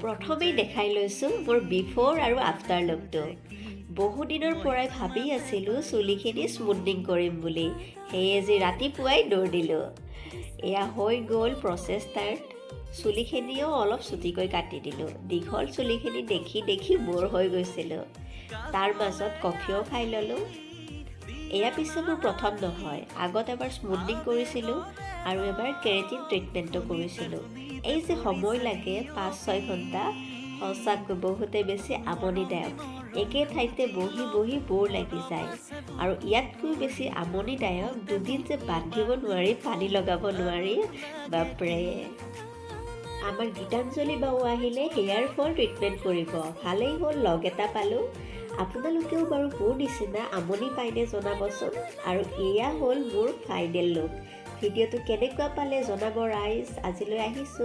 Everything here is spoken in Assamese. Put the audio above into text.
প্ৰথমেই দেখাই লৈছোঁ মোৰ বিফ'ৰ আৰু আফটাৰ লুকটো। বহুদিনৰ পৰাই ভাবি আছিলোঁ চুলিখিনি স্মুথনিং কৰিম বুলি, সেয়ে আজি ৰাতিপুৱাই দৌৰ দিলোঁ। এয়া হৈ গ'ল প্ৰচেছ ষ্টাৰ্ট। চুলিখিনিও অলপ চুটিকৈ কাটি দিলোঁ। দীঘল চুলিখিনি দেখি দেখি বৰ হৈ গৈছিলোঁ। তাৰ মাজত কফিও খাই ল'লোঁ। এয়া পিছে মোৰ প্ৰথম নহয়, আগত এবাৰ স্মুথনিং কৰিছিলোঁ আৰু এবাৰ কেৰাটিন ট্ৰিটমেণ্টো কৰিছিলোঁ। এই যে সময় লাগে 5-6 ঘণ্টা, সঁচাকৈ বহুতে বেছি আমনিদায়ক। একে ঠাইতে বহি বহি বৰ লাগি যায়। আৰু ইয়াতকৈ বেছি আমনিদায়ক, দুদিন যে বান্ধিব নোৱাৰি, পানী লগাব নোৱাৰি, বাপৰে। আমাৰ গীতাঞ্জলি বাও আহিলে হেয়াৰ ফল ট্ৰিটমেণ্ট কৰিব। ভালেই হ'ল, লগ এটা পালোঁ। আপোনালোকেও বাৰু মোৰ নিচিনা আমনি পায়নে জনাবচোন। আৰু এয়া হ'ল মোৰ ফাইনেল লুক। ভিডিঅ'টো কেনেকুৱা পালে জনাব ৰাইজ। আজিলৈ আহিছোঁ।